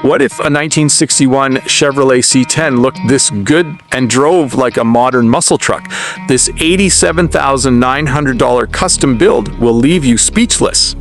What if a 1961 Chevrolet C10 looked this good and drove like a modern muscle truck? This $87,900 custom build will leave you speechless.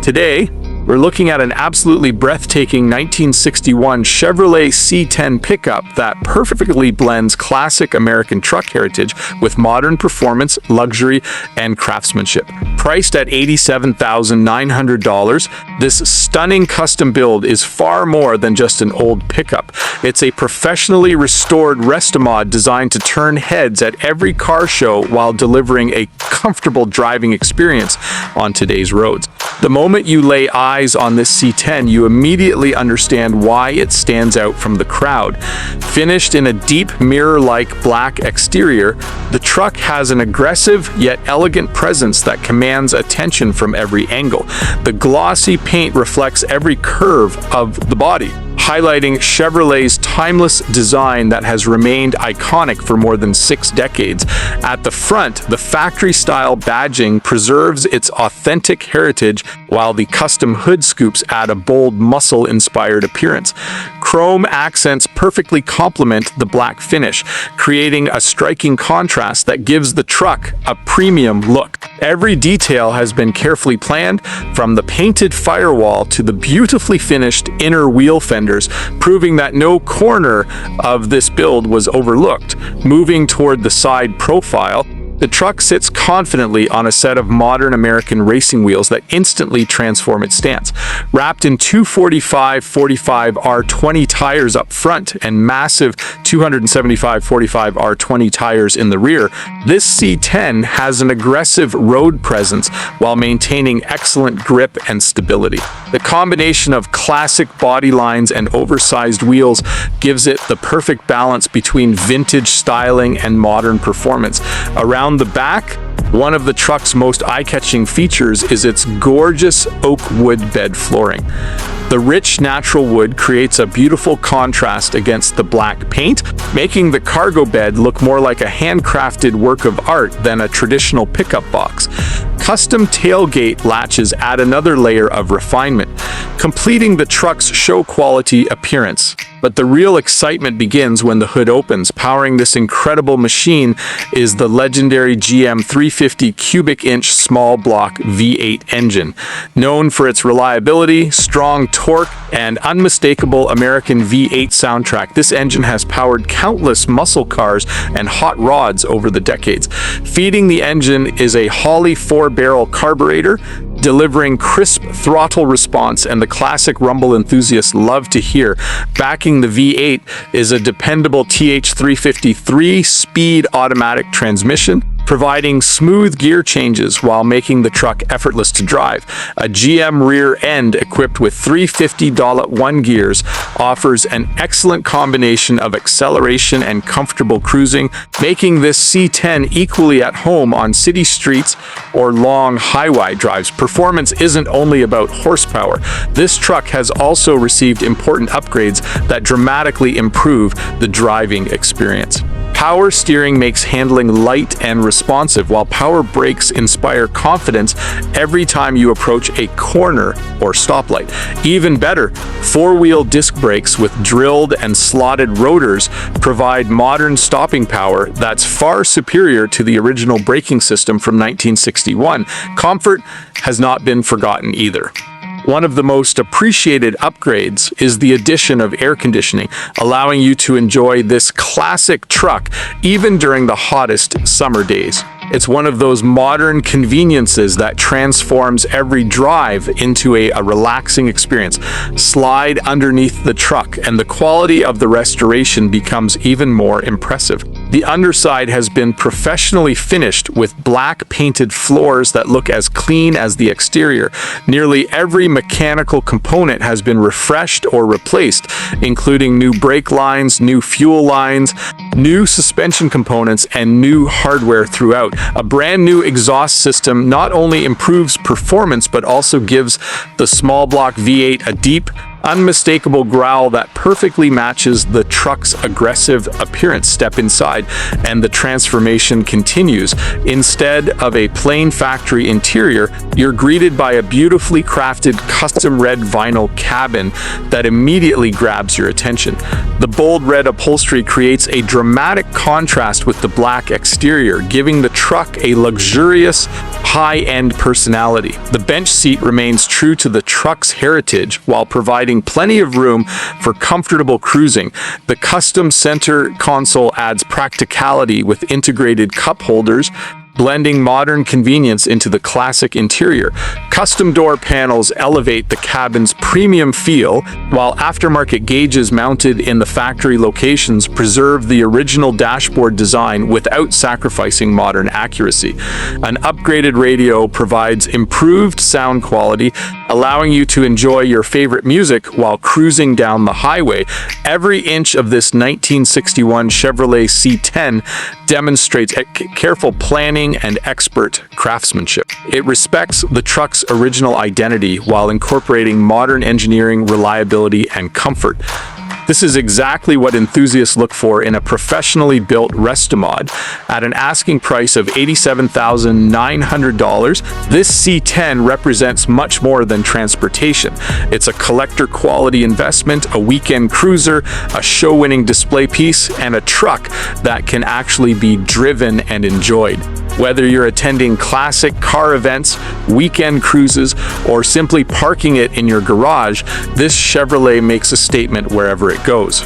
Today, we're looking at an absolutely breathtaking 1961 Chevrolet C10 pickup that perfectly blends classic American truck heritage with modern performance, luxury, and craftsmanship. Priced at $87,900, this stunning custom build is far more than just an old pickup. It's a professionally restored Restomod designed to turn heads at every car show while delivering a comfortable driving experience on today's roads. The moment you lay eyes on this C10, you immediately understand why it stands out from the crowd. Finished in a deep mirror-like black exterior, the truck has an aggressive yet elegant presence that commands attention from every angle. The glossy paint reflects every curve of the body, highlighting Chevrolet's timeless design that has remained iconic for more than 6 decades. At the front, the factory-style badging preserves its authentic heritage, while the custom hood scoops add a bold, muscle-inspired appearance. Chrome accents perfectly complement the black finish, creating a striking contrast that gives the truck a premium look. Every detail has been carefully planned, from the painted firewall to the beautifully finished inner wheel fenders, proving that no corner of this build was overlooked. Moving toward the side profile, the truck sits confidently on a set of modern American racing wheels that instantly transform its stance. Wrapped in 245/45 R20 tires up front and massive 275/45 R20 tires in the rear, this C10 has an aggressive road presence while maintaining excellent grip and stability. The combination of classic body lines and oversized wheels gives it the perfect balance between vintage styling and modern performance. Around the back, one of the truck's most eye-catching features is its gorgeous oak wood bed flooring. The rich natural wood creates a beautiful contrast against the black paint, making the cargo bed look more like a handcrafted work of art than a traditional pickup box. Custom tailgate latches add another layer of refinement, completing the truck's show-quality appearance. But the real excitement begins when the hood opens. Powering this incredible machine is the legendary GM 350 cubic inch small block V8 engine. Known for its reliability, strong torque, and unmistakable American V8 soundtrack, this engine has powered countless muscle cars and hot rods over the decades. Feeding the engine is a Holley 4-barrel carburetor, delivering crisp throttle response and the classic rumble enthusiasts love to hear. Backing the V8 is a dependable TH350 3-speed automatic transmission, providing smooth gear changes while making the truck effortless to drive. A GM rear end equipped with 350.1 gears offers an excellent combination of acceleration and comfortable cruising, making this C10 equally at home on city streets or long highway drives. Performance isn't only about horsepower. This truck has also received important upgrades that dramatically improve the driving experience. Power steering makes handling light and responsive, while power brakes inspire confidence every time you approach a corner or stoplight. Even better, 4-wheel disc brakes with drilled and slotted rotors provide modern stopping power that's far superior to the original braking system from 1961. Comfort has not been forgotten either. One of the most appreciated upgrades is the addition of air conditioning, allowing you to enjoy this classic truck even during the hottest summer days. It's one of those modern conveniences that transforms every drive into a relaxing experience. Slide underneath the truck, and the quality of the restoration becomes even more impressive. The underside has been professionally finished with black painted floors that look as clean as the exterior. Nearly every mechanical component has been refreshed or replaced, including new brake lines, new fuel lines, new suspension components, and new hardware throughout. A brand new exhaust system not only improves performance but also gives the small block V8 a deep, unmistakable growl that perfectly matches the truck's aggressive appearance. Step inside, and the transformation continues. Instead of a plain factory interior, you're greeted by a beautifully crafted custom red vinyl cabin that immediately grabs your attention. The bold red upholstery creates a dramatic contrast with the black exterior, giving the truck a luxurious, high-end personality. The bench seat remains true to the truck's heritage while providing plenty of room for comfortable cruising. The custom center console adds practicality with integrated cup holders, blending modern convenience into the classic interior. Custom door panels elevate the cabin's premium feel, while aftermarket gauges mounted in the factory locations preserve the original dashboard design without sacrificing modern accuracy. An upgraded radio provides improved sound quality, allowing you to enjoy your favorite music while cruising down the highway. Every inch of this 1961 Chevrolet C10 demonstrates careful planning and expert craftsmanship. It respects the truck's original identity while incorporating modern engineering, reliability, and comfort. This is exactly what enthusiasts look for in a professionally built Restomod. At an asking price of $87,900, this C10 represents much more than transportation. It's a collector quality investment, a weekend cruiser, a show-winning display piece, and a truck that can actually be driven and enjoyed. Whether you're attending classic car events, weekend cruises, or simply parking it in your garage, this Chevrolet makes a statement wherever it goes.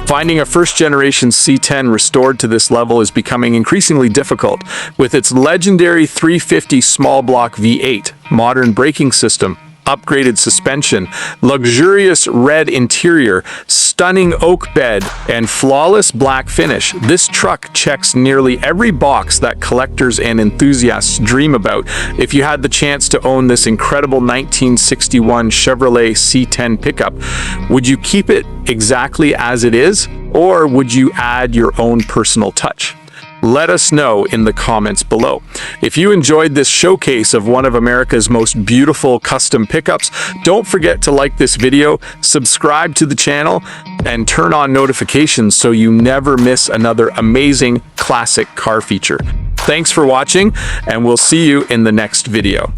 Finding a first-generation C10 restored to this level is becoming increasingly difficult. With its legendary 350 small block V8, modern braking system, upgraded suspension, luxurious red interior, stunning oak bed, and flawless black finish, this truck checks nearly every box that collectors and enthusiasts dream about. If you had the chance to own this incredible 1961 Chevrolet C10 pickup, would you keep it exactly as it is, or would you add your own personal touch? Let us know in the comments below. If you enjoyed this showcase of one of America's most beautiful custom pickups, don't forget to like this video, subscribe to the channel, and turn on notifications so you never miss another amazing classic car feature. Thanks for watching, and we'll see you in the next video.